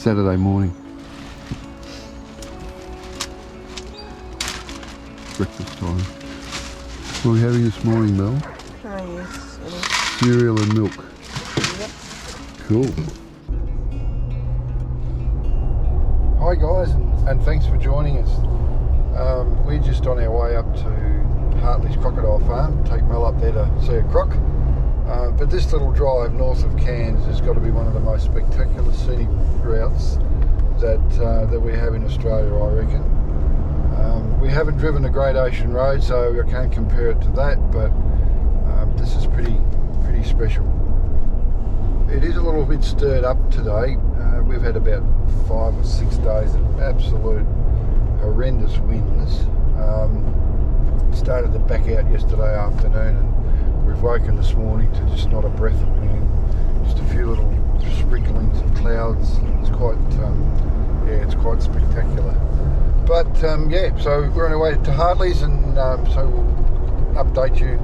Saturday morning. Breakfast time. What are we having this morning, Mel? Oh yes. Cereal and milk. Yep. Cool. Hi guys, and thanks for joining us. We're just on our way up to Hartley's Crocodile Farm. Take Mel up there to see a croc. But this little drive north of Cairns has got to be one of the most spectacular scenic routes that we have in Australia, I reckon. We haven't driven the Great Ocean Road, so I can't compare it to that, but this is pretty special. It is a little bit stirred up today. We've had about 5 or 6 days of absolute horrendous winds. Started to back out yesterday afternoon, and we've woken this morning to just not a breath of wind, just a few little sprinklings and clouds. It's quite spectacular. But yeah, so we're on our way to Hartley's, and so we'll update you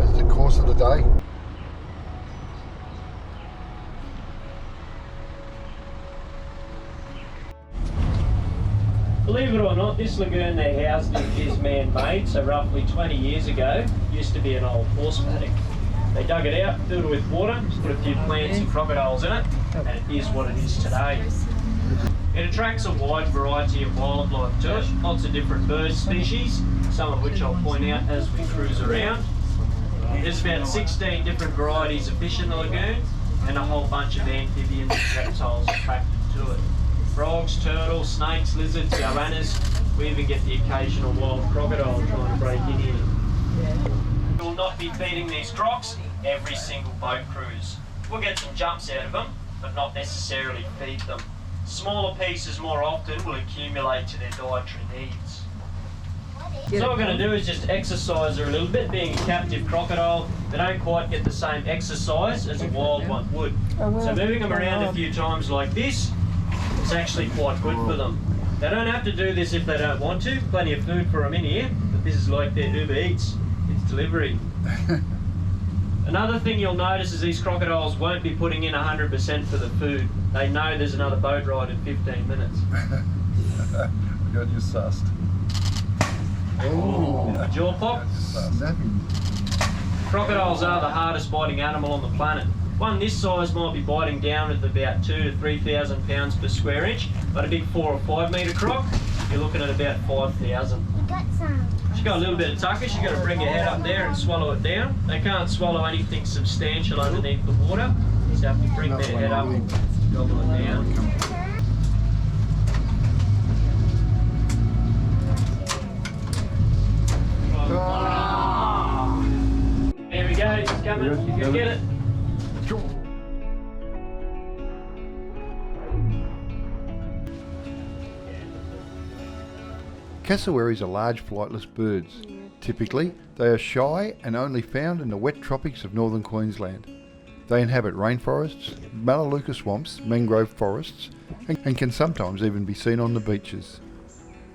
as the course of the day. Believe it or not, this lagoon they're housed in is man-made, so roughly 20 years ago, used to be an old horse paddock. They dug it out, filled it with water, put a few plants and crocodiles in it, and it is what it is today. It attracts a wide variety of wildlife to it, lots of different bird species, some of which I'll point out as we cruise around. There's about 16 different varieties of fish in the lagoon, and a whole bunch of amphibians and reptiles attracted to it. Frogs, turtles, snakes, lizards, goannas. We even get the occasional wild crocodile trying to break in here. We will not be feeding these crocs every single boat cruise. We'll get some jumps out of them, but not necessarily feed them. Smaller pieces more often will accumulate to their dietary needs. So what we're going to do is just exercise her a little bit. Being a captive crocodile, they don't quite get the same exercise as a wild one would. So moving them around a few times like this, it's actually quite good for them. They don't have to do this if they don't want to. Plenty of food for them in here, but this is like their Uber Eats. It's delivery. Another thing you'll notice is these crocodiles won't be putting in 100% for the food. They know there's another boat ride in 15 minutes. We got you sussed. Oh, jaw pop. Crocodiles are the hardest biting animal on the planet. One this size might be biting down at about 2,000 to 3,000 pounds per square inch, but a big 4 or 5 metre croc, you're looking at about 5,000. She's got a little bit of tucker. She's got to bring her head up there and swallow it down. They can't swallow anything substantial underneath the water. Just have to bring their head up and gobble it down. There we go. It's coming. You can get it. Cassowaries are large flightless birds. Typically, they are shy and only found in the wet tropics of northern Queensland. They inhabit rainforests, melaleuca swamps, mangrove forests, and can sometimes even be seen on the beaches.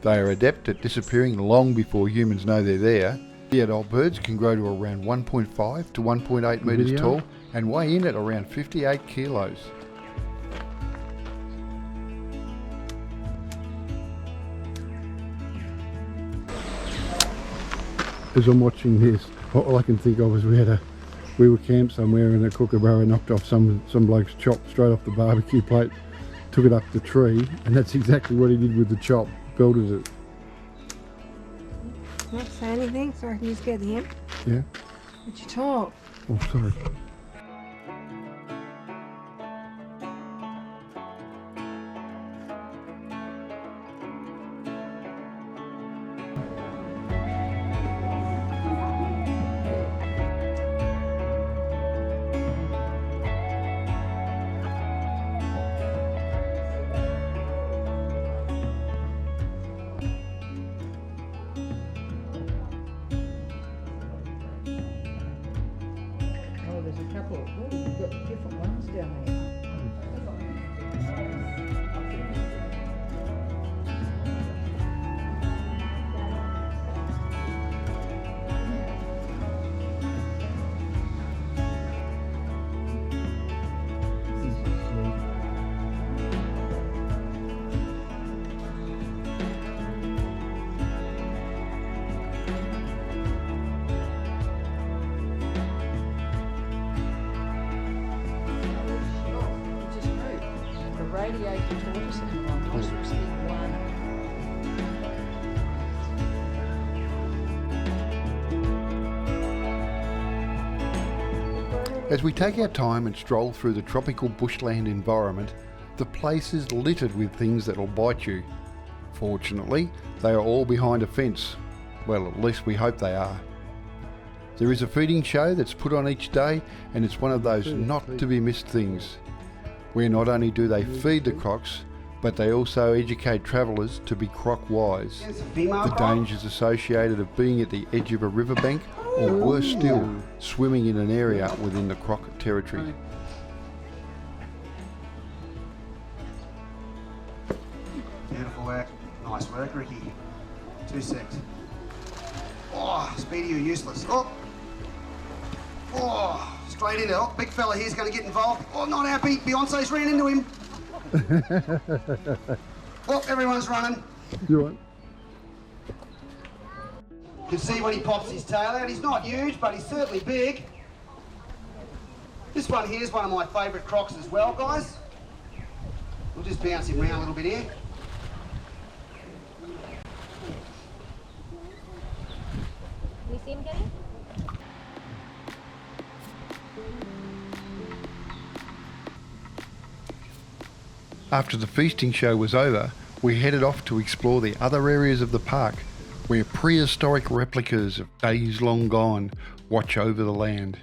They are adept at disappearing long before humans know they're there. The adult birds can grow to around 1.5 to 1.8 metres tall and weigh in at around 58 kilos. As I'm watching this, all I can think of is we were camped somewhere and a kookaburra knocked off some bloke's chop straight off the barbecue plate, took it up the tree, and that's exactly what he did with the chop, belted it. Not say anything, so I can just get him. Yeah? What's your talk? Oh, sorry. There's a couple. Oh, we've got different ones down there. 38 tortoises and rhinoceros, iguana. As we take our time and stroll through the tropical bushland environment, the place is littered with things that will bite you. Fortunately, they are all behind a fence. Well, at least we hope they are. There is a feeding show that's put on each day, and it's one of those not to be missed things, where not only do they feed the crocs, but they also educate travellers to be croc wise. The dangers associated of being at the edge of a riverbank, or worse still, swimming in an area within the croc territory. Beautiful work. Nice work, Ricky. 2 secs. Oh, Speedy, you're useless. Oh, straight in. Oh, big fella here's going to get involved. Oh, not happy. Beyonce's ran into him. Oh, everyone's running. You right? You can see when he pops his tail out. He's not huge, but he's certainly big. This one here is one of my favourite crocs as well, guys. We'll just bounce him around a little bit here. Can you see him getting? After the feasting show was over, we headed off to explore the other areas of the park, where prehistoric replicas of days long gone watch over the land.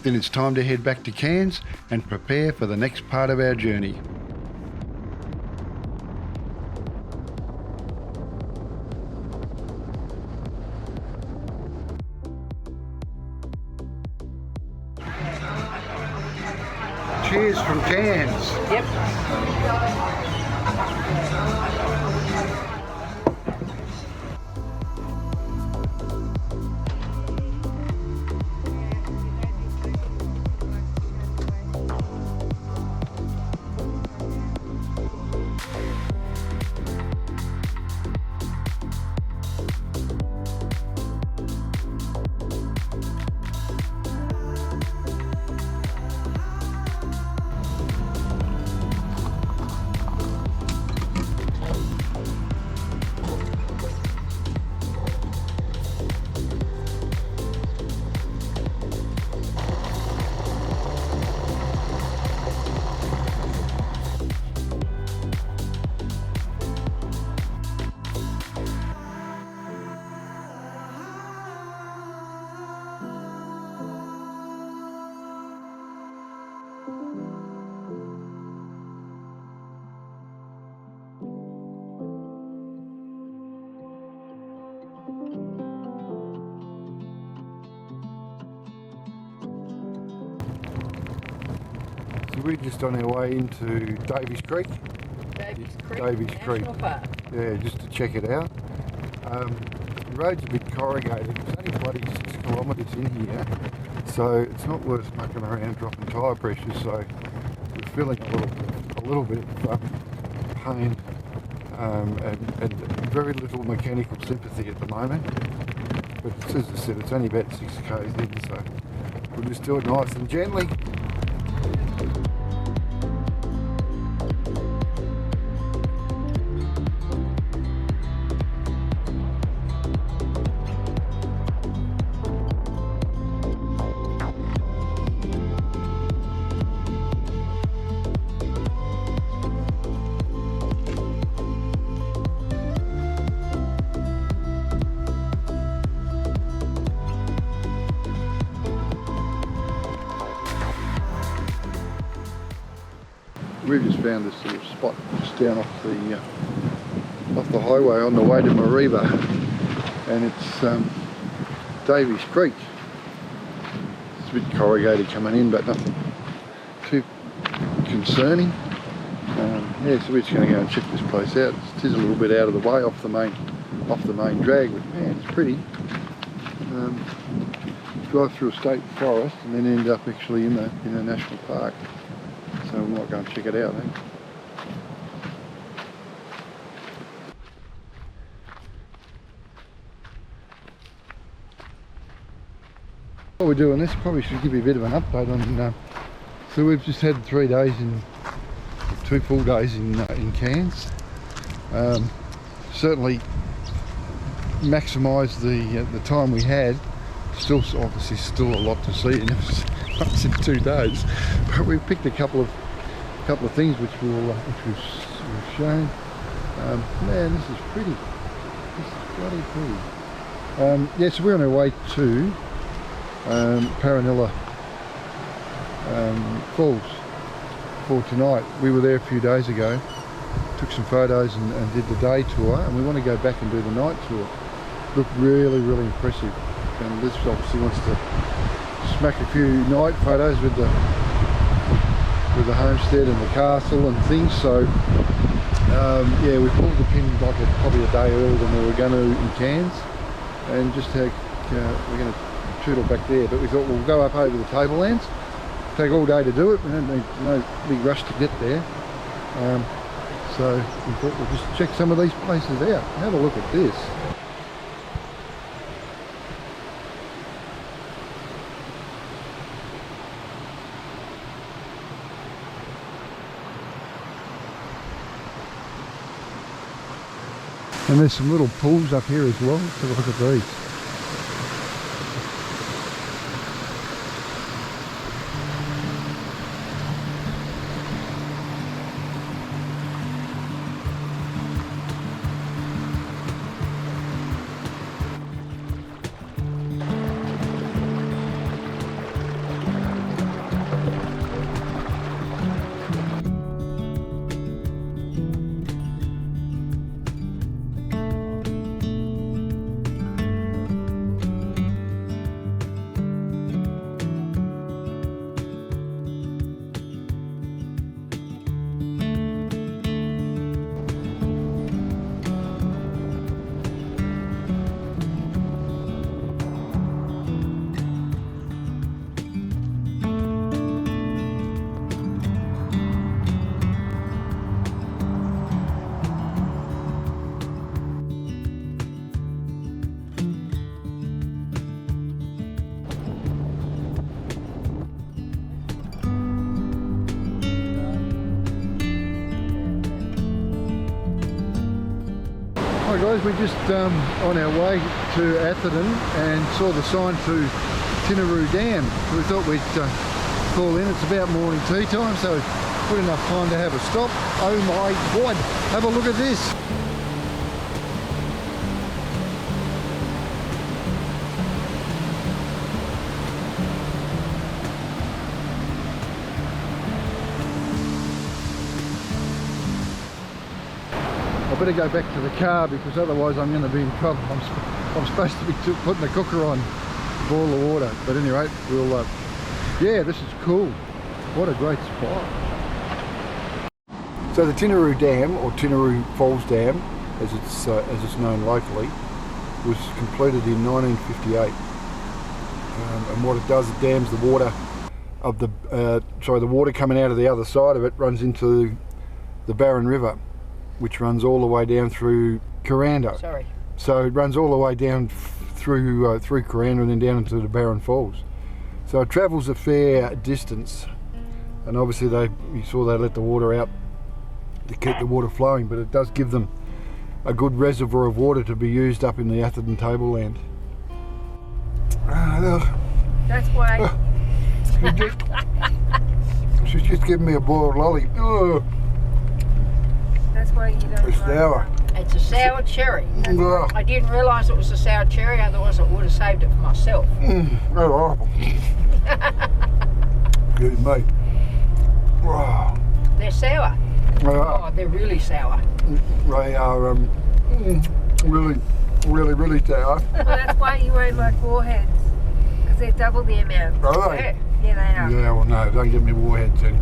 Then it's time to head back to Cairns and prepare for the next part of our journey. Cheers from Cairns. Yep. So we're just on our way into Davies Creek. Davies Creek. National Park. Yeah, just to check it out. The road's a bit corrugated. It's only bloody 6 kilometres in here, so it's not worth mucking around dropping tyre pressure. So we're feeling a little bit of pain and very little mechanical sympathy at the moment. But as I said, it's only about 6 k's in, so we'll just do it nice and gently. We've just found this little spot just down off the highway on the way to Mariba, and it's Davies Creek. It's a bit corrugated coming in, but nothing too concerning. Yeah, so we're just going to go and check this place out. It is a little bit out of the way, off the main drag, but man, it's pretty. Drive through a state forest and then end up actually in a national park. So we might go and check it out, eh? While we're doing this, probably should give you a bit of an update on. So we've just had 3 days two full days in Cairns. Certainly maximised the time we had. Still, obviously, still a lot to see, and it was once in 2 days. But we've picked a couple of things which we've shown. Man, this is pretty. This is bloody pretty. Yeah, so we're on our way to Paronella Falls for tonight. We were there a few days ago, took some photos and did the day tour, and we want to go back and do the night tour. Looked really, really impressive, and Liz obviously wants to smack a few night photos with the homestead and the castle and things. So yeah, we pulled the pin like probably a day earlier than we were going to in Cairns, and just we're going to tootle back there, but we thought we'll go up over the Tablelands. Take all day to do it. We don't need no big rush to get there. So we thought we'll just check some of these places out. Have a look at this. And there's some little pools up here as well. Let's have a look at these. Hi guys, we're just on our way to Atherton and saw the sign to Tinaroo Dam. So we thought we'd call in. It's about morning tea time, so good enough time to have a stop. Oh my God, have a look at this. I better go back to the car because otherwise I'm going to be in trouble. I'm supposed to be putting the cooker on to boil the water. But anyway, we'll. Yeah, this is cool. What a great spot. So the Tinaroo Dam, or Tinaroo Falls Dam, as it's known locally, was completed in 1958. And what it does, it dams the water of the the water coming out of the other side of it runs into the Barron River, which runs all the way down through Crocodile. Sorry. So it runs all the way down through Crocodile and then down into the Barron Falls. So it travels a fair distance, and obviously you saw they let the water out to keep the water flowing, but it does give them a good reservoir of water to be used up in the Atherton Tableland. That's why. She's just giving me a boiled lolly. That's why you don't. It's sour. It's a sour cherry. I didn't realise it was a sour cherry, otherwise I would have saved it for myself. That's horrible. Good mate. Oh. They're sour. Oh, they're really sour. They are really, really, really sour. Well, that's why you won't like warheads, because they're double the amount. Are they? Yeah, they are. Yeah, well no, don't give me warheads then.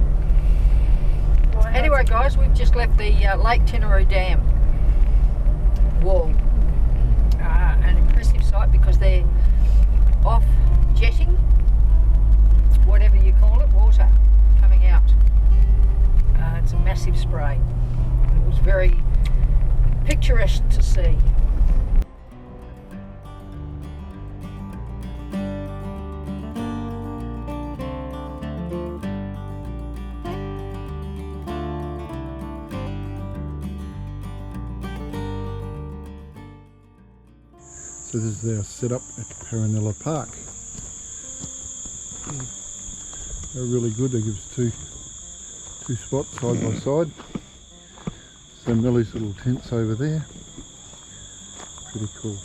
Anyway guys, we've just left the Lake Tinaroo Dam wall. An impressive sight because they're off jetting, whatever you call it, water coming out. It's a massive spray. It was very picturesque to see. So this is our setup at Paronella Park. They're really good. They give us two spots side by side. So Millie's little tent's over there. Pretty cool.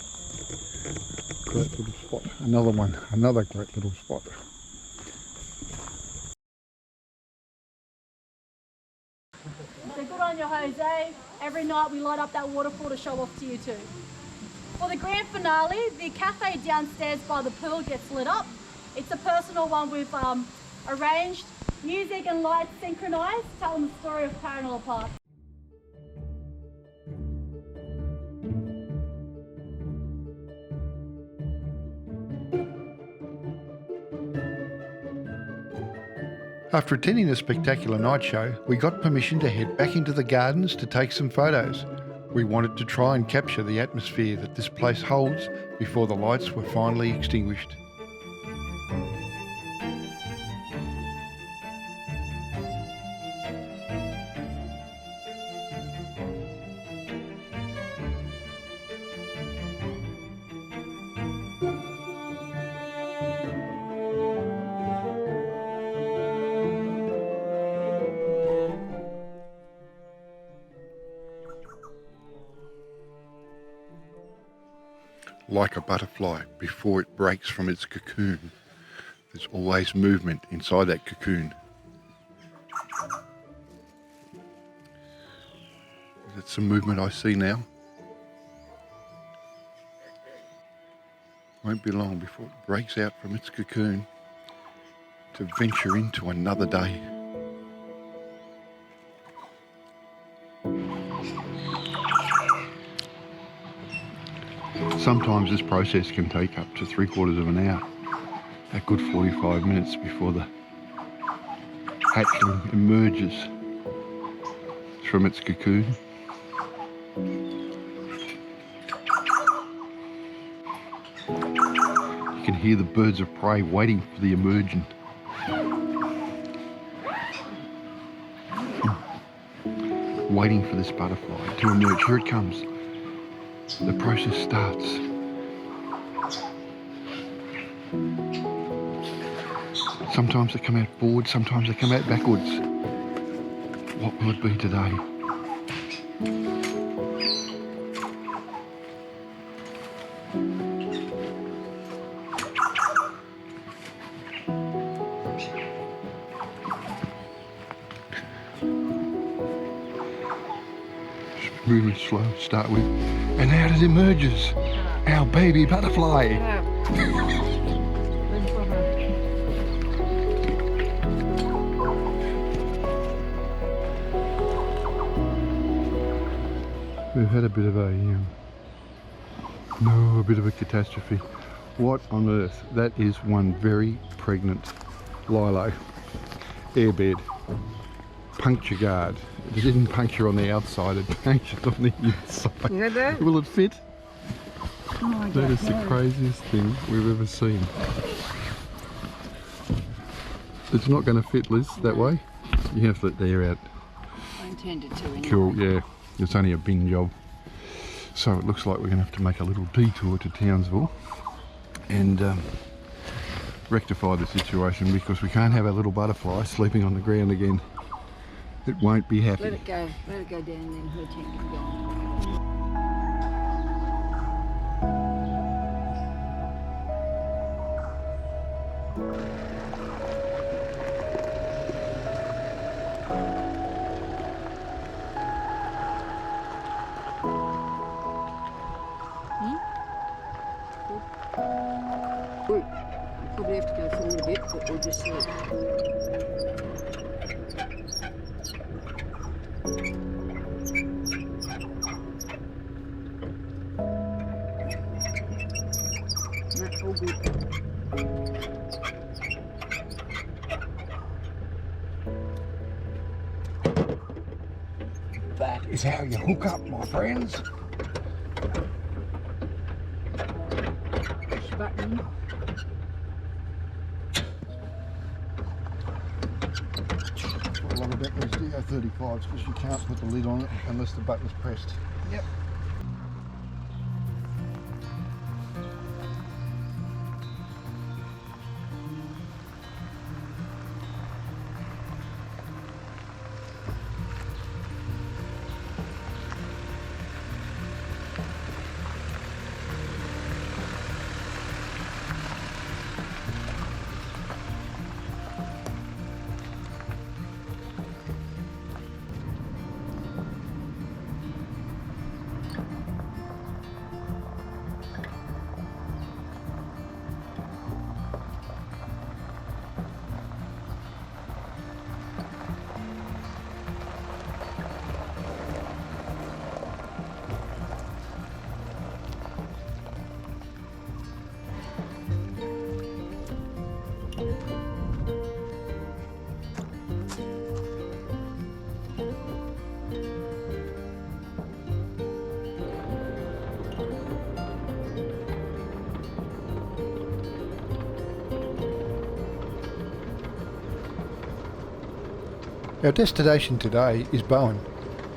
Great little spot. Another one. Another great little spot. So good on you, Jose. Every night we light up that waterfall to show off to you too. For the grand finale, the cafe downstairs by the pool gets lit up. It's a personal one we've arranged. Music and lights synchronised, telling the story of Paronella Park. After attending the spectacular night show, we got permission to head back into the gardens to take some photos. We wanted to try and capture the atmosphere that this place holds before the lights were finally extinguished. Like a butterfly before it breaks from its cocoon, there's always movement inside that cocoon. That's the movement I see now. Won't be long before it breaks out from its cocoon to venture into another day. Sometimes this process can take up to 3/4 of an hour, a good 45 minutes before the hatchling emerges from its cocoon. You can hear the birds of prey waiting for the emergence. Waiting for this butterfly to emerge. Here it comes. The process starts. Sometimes they come out forward, sometimes they come out backwards. What will it be today? Really slow to start with, and out it emerges, our baby butterfly. We've had a bit of a bit of a catastrophe. What on earth? That is one very pregnant lilo, airbed, puncture guard. It didn't puncture on the outside, it punctured on the inside. You heard that? Will it fit? Oh, That is the craziest thing we've ever seen. It's not going to fit, Liz, that way. You have to let the air out. I intended to anyway. Cool, yeah. It's only a bin job. So it looks like we're going to have to make a little detour to Townsville and rectify the situation, because we can't have our little butterfly sleeping on the ground again. It won't be happy. Let it go down, then her tent can go on. We'll probably have to go forward a bit, but we'll just see it. That's all good. That is how you hook up, my friends. Push the button. What a lot about those DO35s, because you can't put the lid on it unless the button's pressed. Yep. Our destination today is Bowen.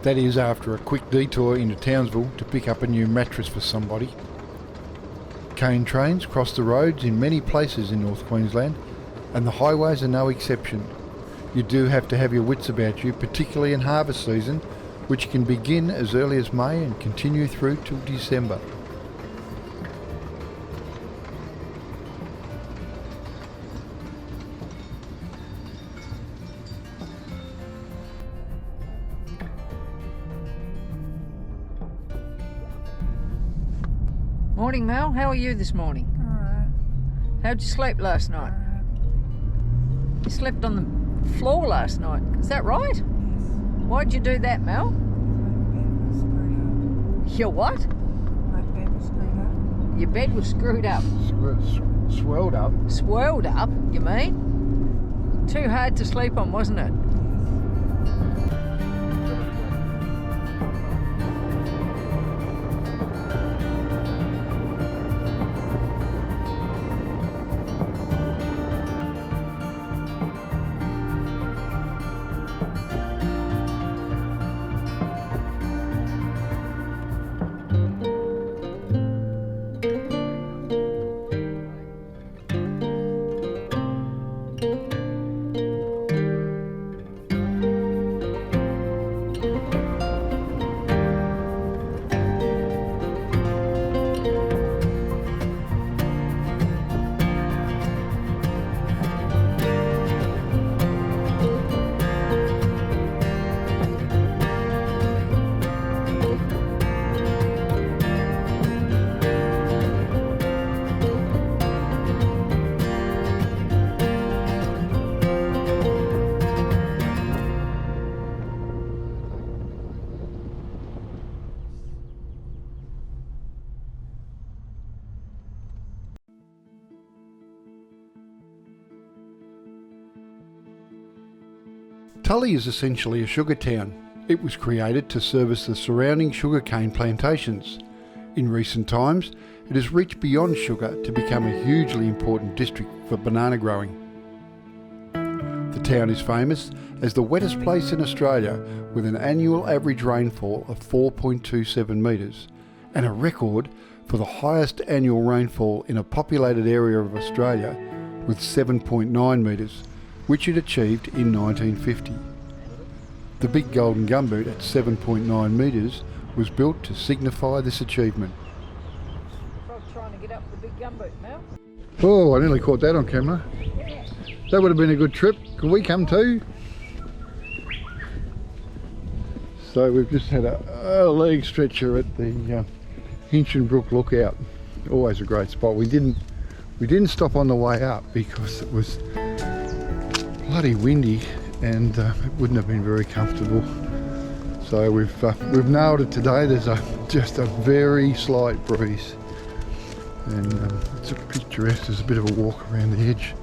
That is after a quick detour into Townsville to pick up a new mattress for somebody. Cane trains cross the roads in many places in North Queensland, and the highways are no exception. You do have to have your wits about you, particularly in harvest season, which can begin as early as May and continue through till December. Morning, Mel. How are you this morning? Alright. How'd you sleep last night? You slept on the floor last night. Is that right? Yes. Why'd you do that, Mel? My bed was screwed Your what? up. My bed was screwed up. Your bed was screwed up. Swelled up. Swirled up, you mean? Too hard to sleep on, wasn't it? Tully is essentially a sugar town. It was created to service the surrounding sugarcane plantations. In recent times, it has reached beyond sugar to become a hugely important district for banana growing. The town is famous as the wettest place in Australia, with an annual average rainfall of 4.27 metres and a record for the highest annual rainfall in a populated area of Australia with 7.9 metres, which it achieved in 1950. The big golden gumboot at 7.9 metres was built to signify this achievement. Frog trying to get up the big gumboot, Mel. Oh, I nearly caught that on camera. That would have been a good trip. Can we come too? So we've just had a leg stretcher at the Hinchinbrook lookout. Always a great spot. We didn't stop on the way up because it was bloody windy and it wouldn't have been very comfortable. So we've nailed it today. There's just a very slight breeze, and it's a picturesque. There's a bit of a walk around the edge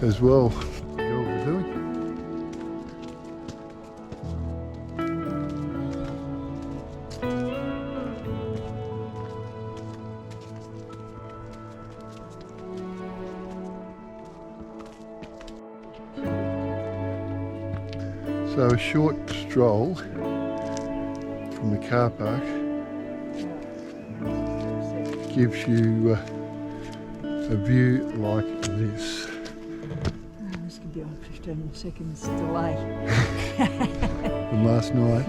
as well. What we're doing. So a short stroll from the car park gives you a view like this. This could be on 15 seconds delay. From last night.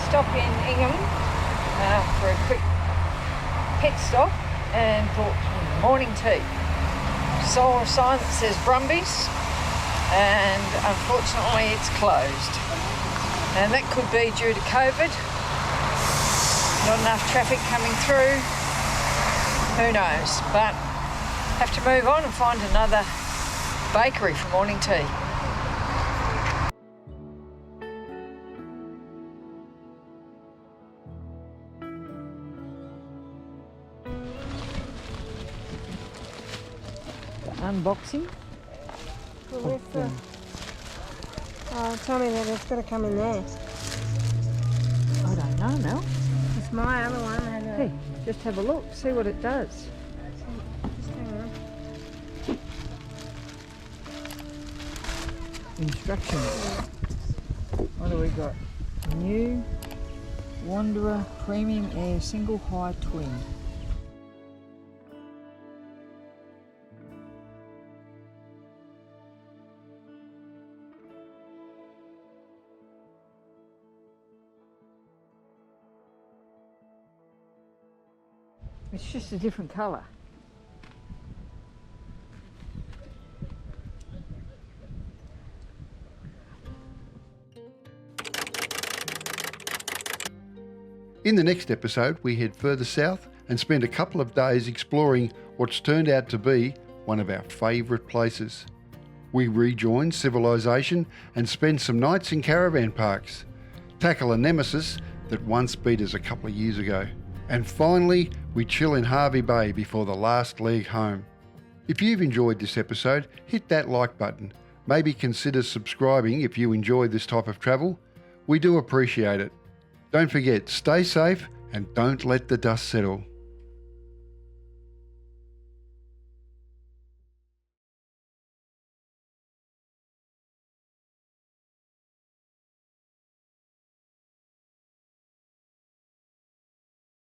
stop in Ingham for a quick pit stop and bought morning tea. Saw a sign that says Brumbies, and unfortunately it's closed. And that could be due to COVID. Not enough traffic coming through. Who knows? But have to move on and find another bakery for morning tea. Unboxing. Well, where's the... Oh, tell me that it's got to come in there. I don't know, Mel. It's my other one. Hey, just have a look, see what it does. Just hang on. Instructions. What do we got? New Wanderer Premium Air Single High Twin. It's just a different colour. In the next episode, we head further south and spend a couple of days exploring what's turned out to be one of our favourite places. We rejoin civilization and spend some nights in caravan parks, tackle a nemesis that once beat us a couple of years ago. And finally, we chill in Hervey Bay before the last leg home. If you've enjoyed this episode, hit that like button. Maybe consider subscribing if you enjoy this type of travel. We do appreciate it. Don't forget, stay safe and don't let the dust settle.